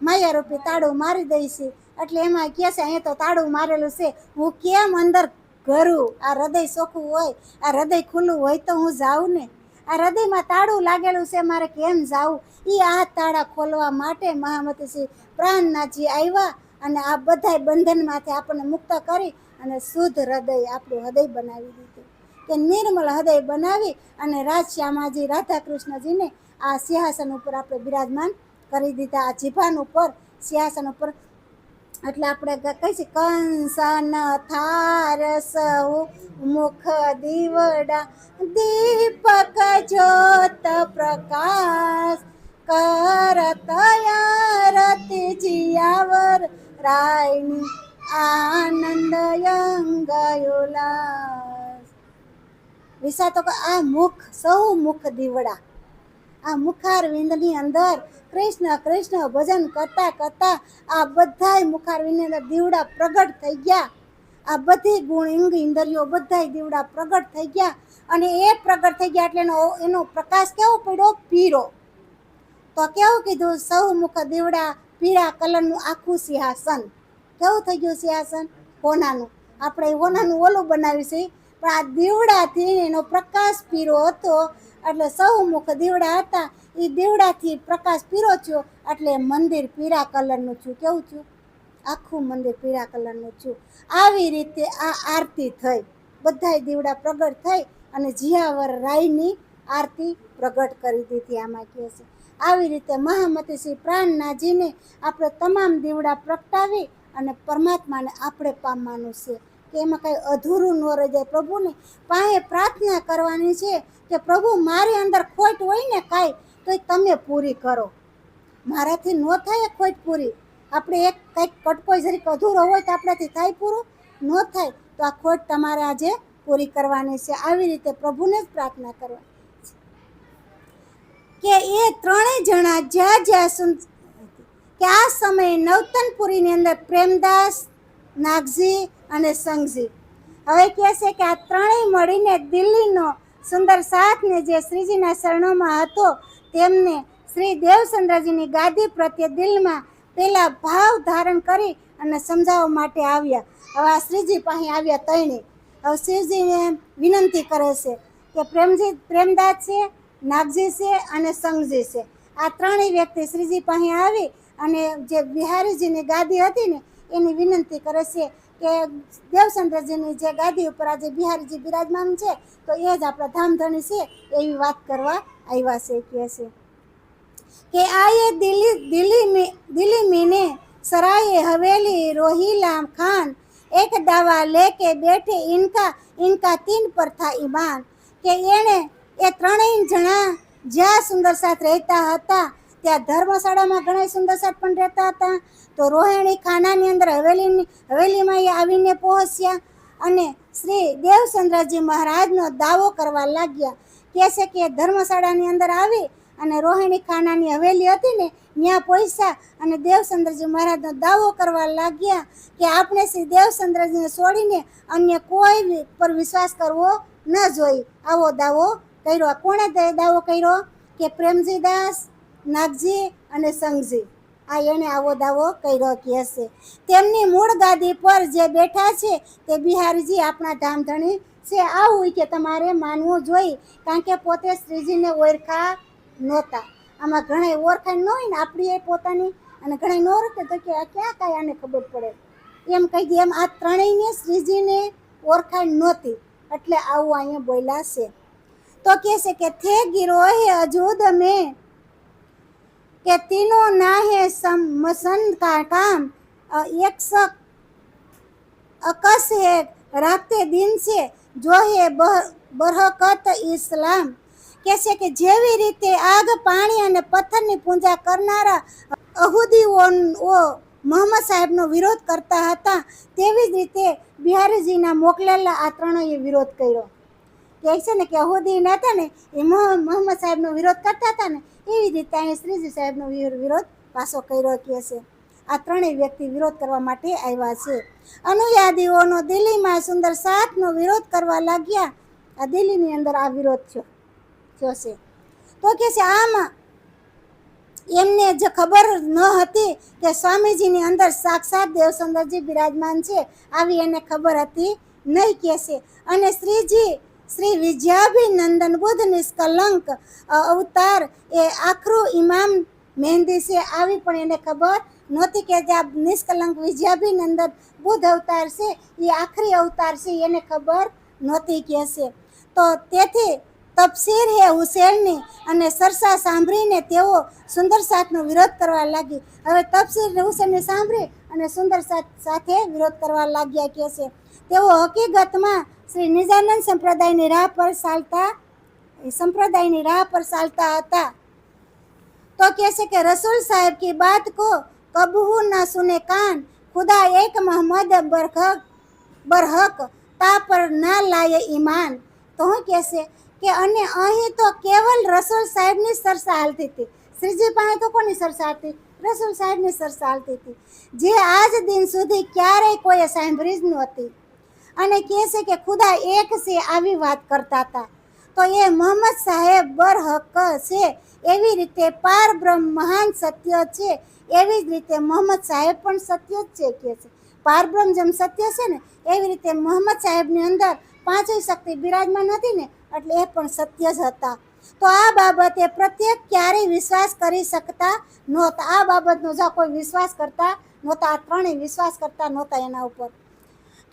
માયારૂપી તાળું મારી દઈશું. એટલે એમાં કહે છે અહીંયા તો તાળું મારેલું છે, હું કેમ અંદર ઘરું? આ હૃદય ચોખ્ખું હોય, આ હૃદય ખુલ્લું હોય તો હું જાઉં ને. આ હૃદયમાં તાળું લાગેલું છે, મારે કેમ જાવું? એ આ તાળા ખોલવા માટે મહામતીશ્રી પ્રાણનાથજી આવ્યા અને આ બધા બંધનમાંથી આપણને મુક્ત કરી અને શુદ્ધ હૃદય, આપણું હૃદય બનાવી દીધું, કે નિર્મળ હૃદય બનાવી અને રાધશ્યામાજી રાધા કૃષ્ણજીને આ સિંહાસન ઉપર આપણે બિરાજમાન કરી દીધા, આ જીભાન ઉપર સિંહાસન ઉપર. એટલે આપણે કહી છીએ કંસન થાર સૌ મુખ દીવડા, દીપક જ્યોત પ્રકાશ કરત આરતી જીયાવર રાયની આનંદ અંગ ઉલ્લાસ. વિસા તો આ મુખ, સૌ મુખ દીવડા, આ મુખારવિંદની અંદર કૃષ્ણ કૃષ્ણ ભજન કરતા કરતા આ બધાય મુખારવિંદની અંદર દીવડા પ્રગટ થઈ ગયા. આ બધી ગુણ ઇંગ ઇન્દ્રિયો બધાય દીવડા પ્રગટ થઈ ગયા. અને એ પ્રગટ થઈ ગયા એટલે એનો પ્રકાશ કેવો પડ્યો? પીળો. તો કેવું કીધું? સૌ મુખ દીવડા, પીળા કલરનું આખું સિંહાસન. કેવું થઈ ગયું સિંહાસન? હોનાનું. આપણે હોનાનું ઓલું બનાવી છે, પણ આ દીવડાથી એનો પ્રકાશ પીળો હતો, એટલે સૌ મુખ દીવડા હતા. એ દીવડાથી પ્રકાશ પીળો થયો એટલે મંદિર પીળા કલરનું થયું. કેવું થયું? આખું મંદિર પીળા કલરનું થયું. આવી રીતે આ આરતી થઈ, બધાય દીવડા પ્રગટ થઈ અને જીયાવર રાયની આરતી પ્રગટ કરી દીધી. આમાં કહે છે આવી રીતે મહામતી શ્રી પ્રાણનાથજીને આપણે તમામ દીવડા પ્રગટાવી અને પરમાત્માને આપણે પામવાનું છે, કે એમાં કાંઈ અધૂરું ન રહી જાય. પ્રભુને પાસે પ્રાર્થના કરવાની છે કે પ્રભુ મારી અંદર ખોટ હોય ને કાંઈ, તો તમે પૂરી કરો. મારાથી ન થાય ખોટ પૂરી. આપણે એક કંઈક કટકો જરીક અધૂરો હોય તો આપણાથી થાય પૂરું? ન થાય. તો આ ખોટ તમારે આજે પૂરી કરવાની છે. આવી રીતે પ્રભુને જ પ્રાર્થના કરવાની કે એ ત્રણેય જણા જ્યાં કે આ સમયે નવતનપુરીની અંદર પ્રેમદાસ, નાગજી અને સંઘજી. હવે કહે છે કે આ ત્રણેય મળીને દિલ્હીનો સુંદર સાથને જે શ્રીજીના શરણોમાં હતો તેમને શ્રી દેવચંદ્રજીની ગાદી પ્રત્યે દિલમાં પેલા ભાવ ધારણ કરી અને સમજાવવા માટે આવ્યા. હવે આ શ્રીજી પાસે આવ્યા તૈણે. હવે શ્રીજીને વિનંતી કરે છે કે પ્રેમદાસ છે, નાગજી છે અને સંઘજી છે. આ ત્રણેય વ્યક્તિ શ્રીજી પાસે આવી અને જે બિહારીજીની ગાદી હતી ને એની વિનંતી કરે છે કે દેવચંદ્રજીની જે ગાદી ઉપર આજે બિહારીજી બિરાજમાન છે, તો એ જ આપણા ધામધણી છે, એવી વાત કરવા આવ્યા છે. કહે છે કે આયે દિલ્હી મીને સરાये हवेली रोहिला खान एक दावा लेके बैठे इनका 3 पर था ईमान. કે એને એ ત્રણેય જણા જ્યાં સુંદરસાથ રહેતા હતા ત્યાં ધર્મશાળામાં ઘણા સુંદરસાથ પણ રહેતા હતા. તો રોહિણી ખાનાની અંદર હવેલીમાં એ આવીને પહોંચ્યા અને શ્રી દેવચંદ્રજી મહારાજનો દાવો કરવા લાગ્યા. કહે છે કે ધર્મશાળાની અંદર આવી અને રોહિણી ખાનાની હવેલી હતી ને ત્યાં પહોંચ્યા અને દેવચંદ્રજી મહારાજનો દાવો કરવા લાગ્યા કે આપણે શ્રી દેવચંદ્રજીને છોડીને અન્ય કોઈ પર વિશ્વાસ કરવો ન જોઈએ. આવો દાવો કર્યો. કોણે દાવો કર્યો? કે પ્રેમજી દાસ, નાગજી અને સંઘજી. આ એને આવો દાવો કર્યો. કહે છે તેમની મૂળ ગાદી પર જે બેઠા છે તે બિહારીજી આપણા ધામધણી છે. આવું કે તમારે માનવું જોઈએ, કારણ કે પોતે શ્રીજીને ઓળખા નહોતા. આમાં ઘણા ઓળખાણ ન હોય ને આપણી એ પોતાની, અને ઘણા ન ઓળખે તો કે ક્યાં કાંઈ આને ખબર પડે એમ કહી દે. એમ આ ત્રણેયને શ્રીજીને ઓળખાણ નહોતી એટલે આવું અહીંયા બોલ્યા છે. તો કહે છે કે થે ગિરોહે અજૂદ મેં કે તીનો ના હે મસંદ કા કામ એક શક અકસ હે રાખતે દિન છે જો હે બરહકત ઇસ્લામ. કહે છે કે જેવી રીતે આગ, પાણી અને પથ્થરની પૂજા કરનારા અહુદીઓ મોહમ્મદ સાહેબનો વિરોધ કરતા હતા, તેવી જ રીતે બિહારીજીના મોકલેલા આ ત્રણેય વિરોધ કર્યો. કહે છે ને કે અહુદી હતા ને એ મોહમ્મદ સાહેબનો વિરોધ કરતા હતા ને, એવી રીતે અહીં શ્રીજી સાહેબનો વિરોધ પાછો કર્યો. કહે છે આ ત્રણેય વ્યક્તિ વિરોધ કરવા માટે આવ્યા છે. અનુયાદીઓનો દિલ્હીમાં સુંદર સાથનો વિરોધ કરવા લાગ્યા. આ દિલ્હીની અંદર આ વિરોધ થયો છે. તો કહે છે આમાં એમને જે ખબર ન હતી કે સ્વામીજીની અંદર સાક્ષાત દેવચંદ્રજી બિરાજમાન છે, આવી એને ખબર હતી નહીં. કહે છે અને શ્રીજી શ્રી વિજયાભિનંદન બુદ્ધ નિષ્કલંક અવતાર એ આખરું ઇમામ મહેંદી છે, આવી પણ એને ખબર નહોતી કે જે આ નિષ્કલંક વિજયાભિનંદન બુદ્ધ અવતાર છે એ આખરી અવતાર છે એને ખબર નહોતી કે છે. તો તેથી તપસીર હે હુસેનની અને સરસા સાંભળીને તેઓ સુંદર સાથનો વિરોધ કરવા લાગી. હવે તપસીર હુસેનને સાંભળી અને સુંદર સાથે વિરોધ કરવા લાગ્યા કે છે. તેઓ હકીકતમાં શ્રી નિજાનંદ સંપ્રદાયની રાહ પર ચાલતા હતા. તો કહે છે કે રસૂલ સાહેબ કી બાત કો કબહુ ના સુને કાન, ખુદા એક મોહમ્મદ બરહક તા પર ના લાયે ઈમાન. તો શું કહેશે કે અને અહીં તો કેવલ રસૂલ સાહેબની સરસા હાલતી હતી. શ્રીજી પાસે તો કોની સરસા હાલતી? રસૂલ સાહેબની સરસા હાલતી હતી, જે આજ દિન સુધી ક્યારેય કોઈએ સાંભળી જ નહોતી. અને કહે છે કે ખુદા એક છે આવી વાત કરતા હતા. તો એ મોહમ્મદ સાહેબ બરહક છે, એવી રીતે પાર બ્રહ્મ મહાન સત્ય છે, એવી જ રીતે મોહમ્મદ સાહેબ પણ સત્ય જ છે કે છે. પારબ્રહ્મ જેમ સત્ય છે ને એવી રીતે મોહમ્મદ સાહેબની અંદર પાંચેય શક્તિ બિરાજમાન હતી ને એટલે એ પણ સત્ય જ હતા. તો આ બાબતે પ્રત્યેક ક્યારેય વિશ્વાસ કરી શકતા નહોતા. આ બાબતનો જો કોઈ વિશ્વાસ કરતા નહોતા, આ ત્રણેય વિશ્વાસ કરતા નહોતા એના ઉપર.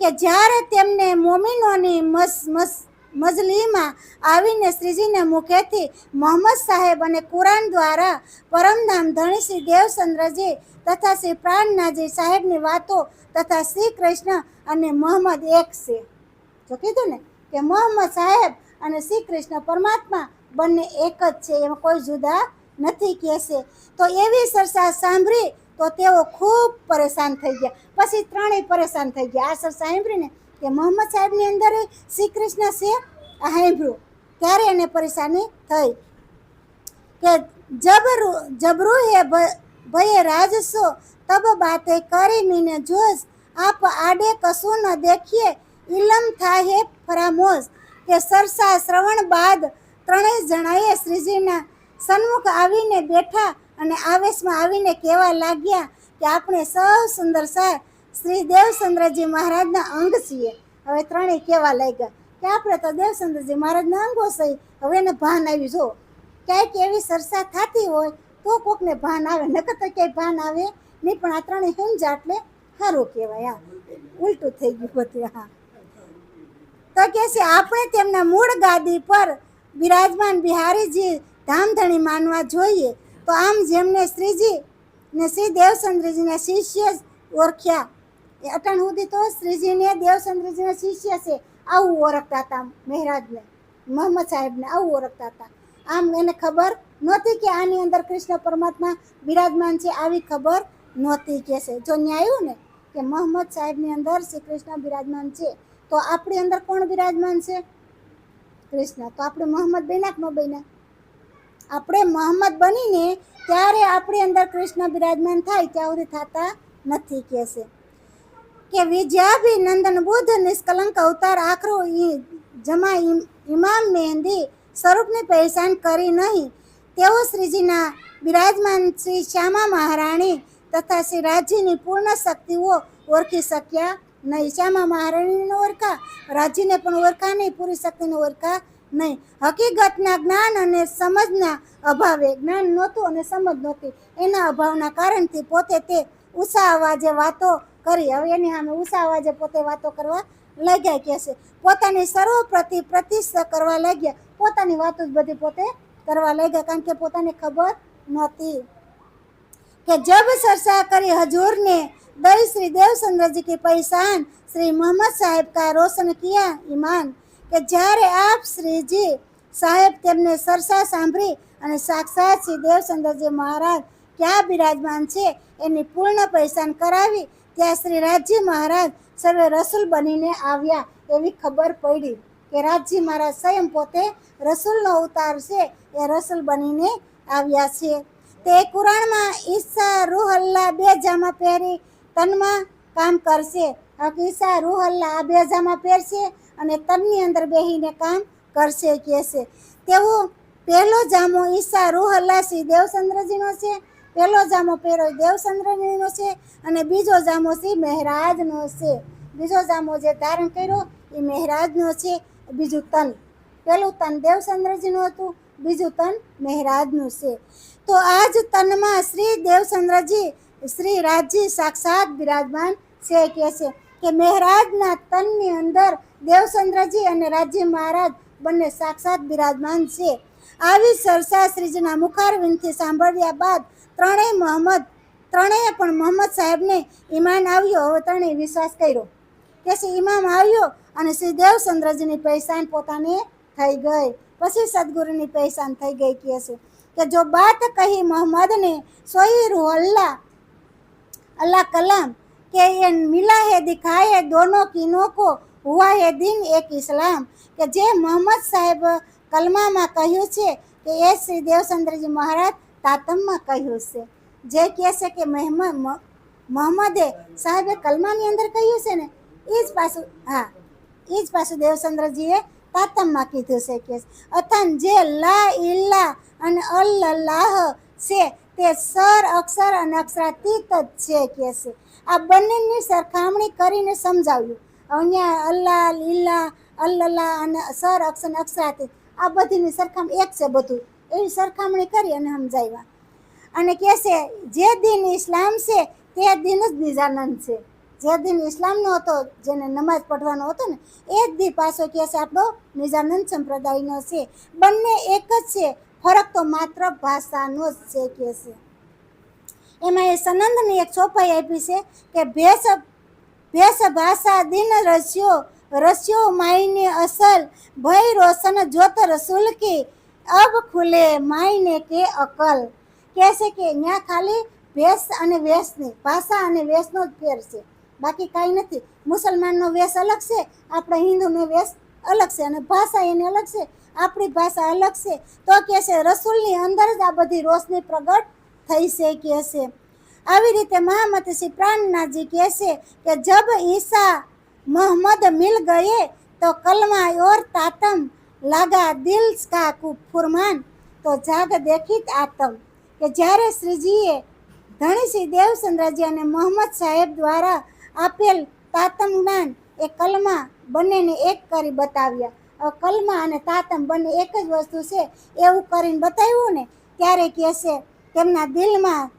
કે જ્યારે તેમને મોમિનોની મજલીમાં આવીને શ્રીજીને મુખેથી મોહમ્મદ સાહેબ અને કુરાન દ્વારા પરમધામ ધણી શ્રી દેવચંદ્રજી તથા શ્રી પ્રાણનાથજી સાહેબની વાતો તથા શ્રી કૃષ્ણ અને મોહમ્મદ એક છે. જો કીધું ને કે મોહમ્મદ સાહેબ અને શ્રી કૃષ્ણ પરમાત્મા બંને એક જ છે, એમાં કોઈ જુદા નથી કહેશે. તો એવી ચર્ચા સાંભળી તો તેઓ ખૂબ પરેશાન થઈ ગયા. પછી ત્રણેય પરેશાન થઈ ગયા. આ ચર્ચા સાંભળીને કે મોહમ્મદ સાહેબની અંદર શ્રી કૃષ્ણ છે આ સાંભળ્યું ત્યારે એને પરેશાની થઈ કે જબરું હે ભયે રાજસો તબ બાતે કરી મીને જોશ, આપ આડે કશું ન દેખીએ ઇલમ થાય ફરામોશ. કે સરસા શ્રવણ બાદ ત્રણેય જણાએ શ્રીજીના સન્મુખ આવીને બેઠા અને આવેશમાં આવીને કહેવા લાગ્યા કે આપણે સૌ સુંદર શ્રી દેવચંદ્રજી મહારાજના અંગ છીએ. હવે ત્રણેય કહેવા લાગ્યા કે આપણે તો દેવચંદ્રજી મહારાજના અંગો છીએ. હવે એને ભાન આવી, જો ક્યાંક એવી સરસા થતી હોય તો કોકને ભાન આવે, નકર તો ક્યાંય ભાન આવે નહીં. પણ આ ત્રણેય સમજા એટલે સારું કહેવાય. હા, ઉલટું થઈ ગયું બધું. હા, તો કે છે આપણે તેમના મૂળ ગાદી પર બિરાજમાન બિહારીજી ધામધણી માનવા જોઈએ. તો આમ જેમને શ્રીજી ને શ્રી દેવચંદ્રજીના શિષ્ય ઓળખ્યા, એ અટાણ સુધી તો શ્રીજીને દેવચંદ્રજીના શિષ્ય છે આવું ઓળખતા હતા. મહારાજને મોહમ્મદ સાહેબને આવું ઓળખતા હતા. આમ એને ખબર નહોતી કે આની અંદર કૃષ્ણ પરમાત્મા બિરાજમાન છે, આવી ખબર નહોતી કે છે. જો ન્યાયું ને કે મોહમ્મદ સાહેબની અંદર શ્રી કૃષ્ણ બિરાજમાન છે, તો આપણી અંદર કોણ બિરાજમાન છે? કૃષ્ણ. તો આપણે મોહમ્મદ બન્યા કે ન બન્યા? આપણે મોહમ્મદ બનીને ત્યારે આપણી અંદર કૃષ્ણ બિરાજમાન થાય, ત્યાં સુધી થતા નથી કે છે. કે વિજયાભિનંદન બુદ્ધ નિષ્કલંક અવતાર આખરો જમા ઇમામ મહેંદી સ્વરૂપની પહેચાન કરી નહીં. તેઓ શ્રીજીના બિરાજમાન શ્રી શ્યામા મહારાણી તથા શ્રી રાજ્યની પૂર્ણ શક્તિઓ ઓળખી શક્યા નહીં. શ્યામા મહારાણીને ઓળખા, રાજ્યને પણ ઓળખા નહીં, પૂરી શક્તિને ઓળખા નહીં. હકીકતના જ્ઞાન અને સમજના અભાવે, જ્ઞાન નહોતું અને સમજ નહોતી, એના અભાવના કારણથી પોતે તે ઊંચા અવાજે વાતો કરી. હવે એની સામે ઊંચા અવાજે પોતે વાતો કરવા લાગ્યા કે છે. પોતાની સર્વ પ્રતિષ્ઠા કરવા લાગ્યા. પોતાની વાતો જ બધી પોતે કરવા લાગ્યા, કારણ કે પોતાને ખબર નહોતી કે જબ ચર્ચા કરી હજूर ने दई श्री देवचंद्र जी की पहचान श्री मोहम्मद साहेब का रोशन किया ईमान. કે જ્યારે આપ શ્રીજી સાહેબ તેમને સરસા સાંભળી અને સાક્ષાત શ્રી દેવચંદ્રજી મહારાજ ક્યાં બિરાજમાન છે એની પૂર્ણ પહેચાન કરાવી, ત્યાં શ્રી રાજજી મહારાજ સર્વે રસૂલ બનીને આવ્યા એવી ખબર પડી કે રાજજી મહારાજ સ્વયં પોતે રસૂલનો અવતાર છે, એ રસૂલ બનીને આવ્યા છે. તે કુરાનમાં ઈસા રૂહ અલ્લાહ બે જામા પહેરી તનમાં કામ કરશે. ઈસા રૂહ અલ્લાહ આ બે જામા પહેરશે અને તનની અંદર બેહીને કામ કરશે કે છે. તેવું પહેલો જામો ઈસા રૂહ અલ્લાહ શ્રી દેવચંદ્રજીનો છે, પહેલો જામો પહેરો દેવચંદ્રજીનો છે અને બીજો જામો શ્રી મહારાજનો છે. બીજો જામો જે ધારણ કર્યો એ મહારાજનો છે. બીજું તન, પહેલું તન દેવચંદ્રજીનું હતું, બીજું તન મહારાજનું છે. તો આ જ તનમાં શ્રી દેવચંદ્રજી શ્રી રાજજી સાક્ષાત બિરાજમાન છે કે મહેરાજના તનની અંદર દેવચંદ્રજી અને રાજજી મહારાજ બંને સાક્ષાત બિરાજમાન છે. આવી સરસા શ્રીજીના મુખારવિંદથી સાંભળ્યા બાદ ત્રણેય પણ મોહમ્મદ સાહેબને ઈમાન આવ્યો. હવે ત્રણેય વિશ્વાસ કર્યો કે ઈમામ આવ્યો અને શ્રી દેવચંદ્રજીની પહેચાન પોતાને થઈ ગઈ. પછી સદગુરુની પહેચાન થઈ ગઈ કે જો બાત કહી મોહમ્મદને સોઈ રૂહ अल्लाह कलाम કે ये मिला है दिखाए दोनों कीनों को हुआ है दिन एक इस्लाम કે જે મોહમ્મદ સાહેબ કલમામાં કહ્યું છે કે એ શ્રી દેવચંદ્રજી મહારાજ તાતમમાં કહ્યું છે. જે કહે છે કે મોહમ્મદે સાહેબે કલમાની અંદર કહ્યું છે ને એ જ પાછું દેવચંદ્રજીએ તાતમમાં કીધું છે કે અથન જે લા ઇલ્લા અને અલ્લાહ છે તે સર અક્ષર અને અક્ષરાતીત જ છે કે છે. આ બંનેની સરખામણી કરીને સમજાવ્યું. અહીંયા અલ્લાહ લીલા અલ્લાહ અને સર અક્ષર અક્ષરાતીત આ બધીની સરખામણી એક છે. બધું એવી સરખામણી કરી અને સમજાવ્યા. અને કહે છે જે દિન ઇસ્લામ છે તે દિન જ નિજાનંદ છે. જે દિન ઇસ્લામનો હતો, જેને નમાઝ પઢવાનો હતો ને, એ જ દી પાછો કહે છે આપણો નિજાનંદ સંપ્રદાયનો છે. બંને એક જ છે, ફરક તો માત્ર ભાષાનો જ છે કે છે. એમાં એ સનંદની એક ચોપાઈ આપી છે કે ભેષ ભાષા દિન રસ્યો માયને અસલ ભય રોશન જોત રસૂલ કી અબ ખુલે માયને કે અકલ. કહે છે કે ત્યાં ખાલી ભેષ અને વેશની ભાષા અને વેશનો જ ફેર છે, બાકી કાંઈ નથી. મુસલમાનનો વેશ અલગ છે, આપણા હિન્દુનો વેશ અલગ છે, અને ભાષા એની અલગ છે, આપણી ભાષા અલગ છે. તો કહે છે રસૂલની અંદર જ આ બધી રોશની પ્રગટ થઈ છે કે છે. આવી રીતે મહામતી શ્રી પ્રાણનાથજી કહે છે કે જબ ઈસા મોહમ્મદ મિલ ગયે તો કલમા ઓર તાતમ લાગા દિલ કા ફુરમાન તો જાગ દેખિત આતમ. કે જ્યારે શ્રીજીએ ધણી શ્રી દેવચંદ્રજી અને મોહમ્મદ સાહેબ દ્વારા આપેલ તાતમ જ્ઞાન એ કલમા બંનેને એક કરી બતાવ્યા. કલમા અને તાતમ બંને એક જ વસ્તુ છે એવું કરીને બતાવ્યું ને, ત્યારે કહે છે તેમના દિલમાં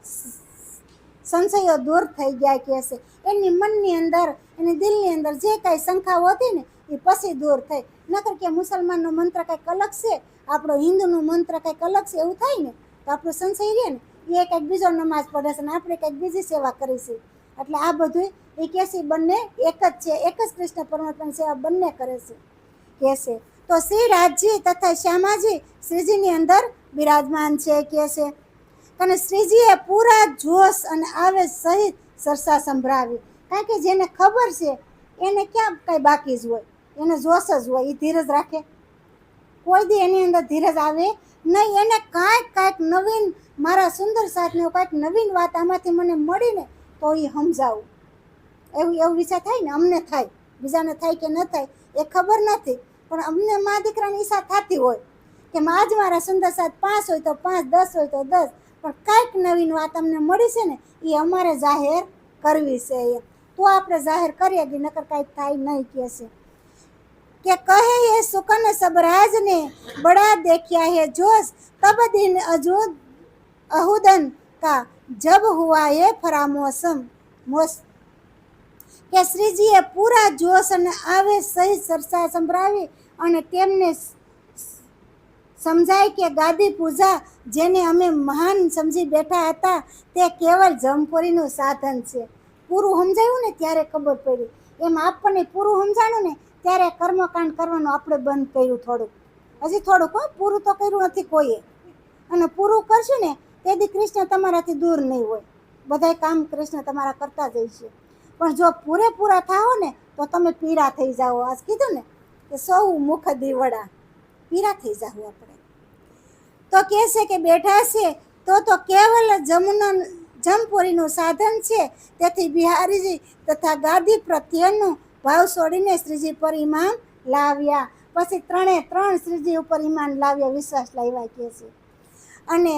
સંશયો દૂર થઈ ગયા કે છે. એની મનની અંદર, એની દિલની અંદર જે કાંઈ શંકાઓ હતી ને એ પછી દૂર થઈ. નકર કે મુસલમાનનો મંત્ર કંઈક અલગ છે, આપણો હિન્દુનો મંત્ર કંઈક અલગ છે, એવું થાય ને તો આપણું સંશય રહે ને. એ કંઈક બીજો નમાઝ પઢે છે ને આપણે કંઈક બીજી સેવા કરીશું. એટલે આ બધું એ કહે છે બંને એક જ છે, એક જ કૃષ્ણ પરમાત્માની સેવા બંને કરે છે કહે છે. તો શ્રી રાજજી તથા શ્યામાજી શ્રીજીની અંદર બિરાજમાન છે કહે છે. અને શ્રીજીએ પૂરા જોશ અને આવેશ સહિત સરસા સંભળાવી. કારણ કે જેને ખબર છે એને ક્યાં કાંઈ બાકી જ હોય, એને જોશ જ હોય, એ ધીરજ રાખે. કોઈ દી એની અંદર ધીરજ આવે નહીં. એને કાંઈક નવીન, મારા સુંદર સાથને કાંઈક નવીન વાત આમાંથી મને મળીને તો એ સમજાવું, એવું વિચાર થાય ને. અમને થાય, બીજાને થાય કે ન થાય એ ખબર નથી, પણ અમને મા દીકરાની ઈચ્છા થતી હોય કે આજ મારા સુંદર સાથ 5 હોય તો 5, 10 હોય તો 10, પણ કાંઈક નવીન વાત અમને મળી છે ને એ અમારે જાહેર કરવી છે. તો આપણે જાહેર કરીએ કે નકર કાંઈક થાય નહીં કહે છે. કે કહે એ સુકન સબરાજ ને બડા દેખ્યા હે જોશ તબ દિન અહુદન કા જબ હુઆ એ ફરામોસમ મોસ. કે શ્રીજીએ પૂરા જોશ અને આવેશ સહિત સરસા સંભળાવી અને તેમને સમજાય કે ગાદી પૂજા જેને અમે મહાન સમજી બેઠા હતા તે કેવળ જમપોરીનું સાધન છે. પૂરું સમજાયું ને ત્યારે ખબર પડી. એમ આપણને પૂરું સમજાણું ને ત્યારે કર્મકાંડ કરવાનું આપણે બંધ કર્યું થોડુંક, હજી થોડુંક. પૂરું તો કર્યું નથી કોઈએ, અને પૂરું કરશું ને તેથી કૃષ્ણ તમારાથી દૂર નહીં હોય. બધાય કામ કૃષ્ણ તમારા કરતા જ છે. પણ જો પૂરેપૂરા થાઓ ને તો તમે પીળા થઈ જાઓ. આજ કીધું ને કે સૌ મુખ દીવડા, પીળા થઈ જાઓ આપણે. તો કહે છે કે બેઠા છે તો કેવલ જમપુરીનું સાધન છે. તેથી બિહારીજી તથા ગાદી પ્રત્યેનો ભાવ છોડીને શ્રીજી પર ઈમાન લાવ્યા. પછી ત્રણ શ્રીજી ઉપર ઈમાન લાવ્યા, વિશ્વાસ લાવ્યા કહે છે. અને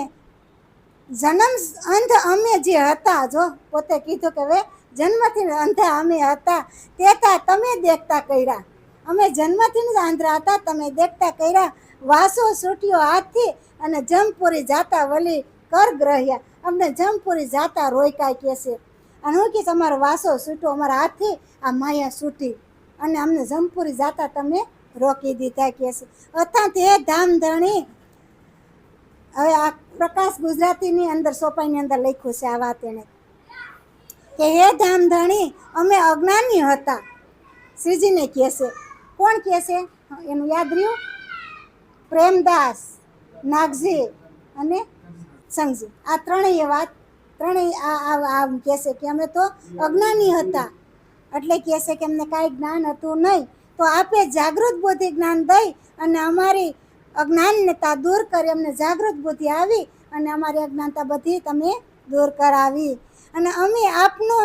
જન્મ અંધ અમે જે હતા, જો પોતે કીધું કે હવે જન્મથી અંધા અમે હતા, તેતા તમે દેખતા કર્યા. અમે જન્મથી જ આંધળા હતા, તમે દેખતા કર્યા. વાસો છૂટ્યો હાથથી અને જમપુરી જાતા વલી કર ગ્રહ્યા. અમને જમપુરી જાતા રોયકા કહે છે. અને હું કહીશ અમારો વાસો છૂટો, અમારા હાથથી આ માયા છૂટી અને અમને જમપુરી જાતા તમે રોકી દીધા કહે છે. અથાત હે ધામધણી. હવે આ પ્રકાશ ગુજરાતીની અંદર સોપાઈની અંદર લખ્યું છે આ વાત એને કે હે ધામધણી અમે અજ્ઞાની હતા. શ્રીજીને કહે છે. કોણ કહે છે એનું યાદ રહ્યું? પ્રેમદાસ, નાગજી અને સંઘજી. આ ત્રણેય વાત ત્રણેય આ કહે છે કે અમે તો અજ્ઞાની હતા. એટલે કહે છે કે અમને કાંઈ જ્ઞાન હતું નહીં, તો આપે જાગૃત બુદ્ધિ જ્ઞાન દઈ અને અમારી અજ્ઞાનતા દૂર કરી, અમને જાગૃત બુદ્ધિ આવી અને અમારી અજ્ઞાનતા બધી તમે દૂર કરાવી. અને અમે આપનો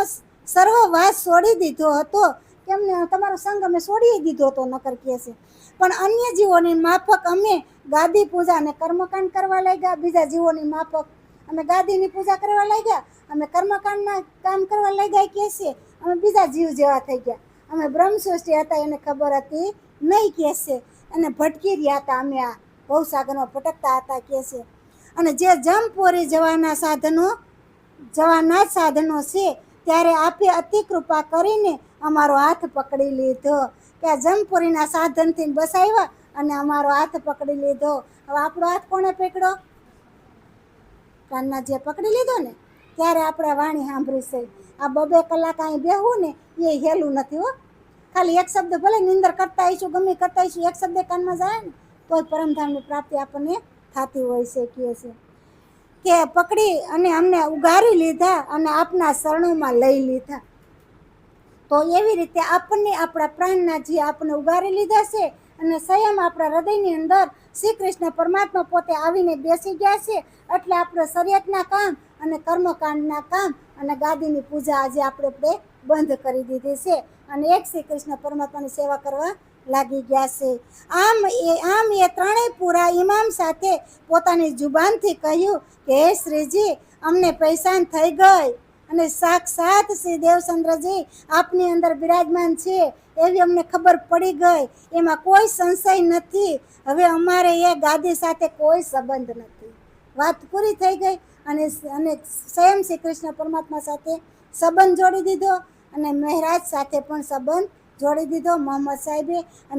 સર્વવાસ છોડી દીધો હતો, કે અમને તમારો સંગ અમે છોડી દીધો હતો નકર કહે છે. પણ અન્ય જીવોની માફક અમે ગાદી પૂજા અને કર્મકાંડ કરવા લાગ્યા. બીજા જીવોની માફક અમે ગાદીની પૂજા કરવા લાગ્યા, અમે કર્મકાંડના કામ કરવા લાગ્યા કહે છે. અમે બીજા જીવ જેવા થઈ ગયા. અમે બ્રહ્મસૃષ્ટિ હતા એને ખબર હતી નહીં કહે છે. અને ભટકી રહ્યા હતા, અમે આ ભવસાગરમાં ભટકતા હતા કહે છે. અને જે જમપુરી જવાના જ સાધનો છે, ત્યારે આપે અતિ કૃપા કરીને અમારો હાથ પકડી લીધો. કે આ જમપુરીના સાધનથી બસાવ્યા અને અમારો હાથ પકડી લીધો. હવે આપણો હાથ કોણે પકડ્યો? કાનનાજીએ પકડી લીધો ને, ત્યારે આપણે વાણી સાંભળી છે. આ 2 કલાક અહીં બેહવું ને એ હેલું નથી હો. ખાલી એક શબ્દ ભલે નિંદર કરતા આવીશું, ગમે કરતા આવીશું, એક શબ્દ કાનમાં જાય ને તો જ પરમધામની પ્રાપ્તિ આપણને થતી હોય છે કહે છે. કે પકડી અને અમને ઉગારી લીધા અને આપના શરણોમાં લઈ લીધા. તો એવી રીતે આપણને આપણા પ્રાણના જે આપણને ઉગારી લીધા છે અને સ્વયં આપણા હૃદયની અંદર શ્રી કૃષ્ણ પરમાત્મા પોતે આવીને બેસી ગયા છે. એટલે આપણે શરીયતના કામ અને કર્મકાંડના કામ અને ગાદીની પૂજા આજે આપણે બંધ કરી દીધી છે અને એક શ્રી કૃષ્ણ પરમાત્માની સેવા કરવા લાગી ગયા છે. આમ એ ત્રણેય પૂરા ઇમામ સાથે પોતાની જુબાનથી કહ્યું કે હે શ્રીજી, અમને પહેચાન થઈ ગઈ અને સાક્ષાત શ્રી દેવચંદ્રજી આપની અંદર બિરાજમાન છે એવી અમને ખબર પડી ગઈ. એમાં કોઈ સંશય નથી. હવે અમારે એ ગાદી સાથે કોઈ સંબંધ નથી. વાત પૂરી થઈ ગઈ અને સ્વયં શ્રી કૃષ્ણ પરમાત્મા સાથે સંબંધ જોડી દીધો અને મહારાજ સાથે પણ સંબંધ જોડી દીધો મોહમ્મદ સાહેબે. અને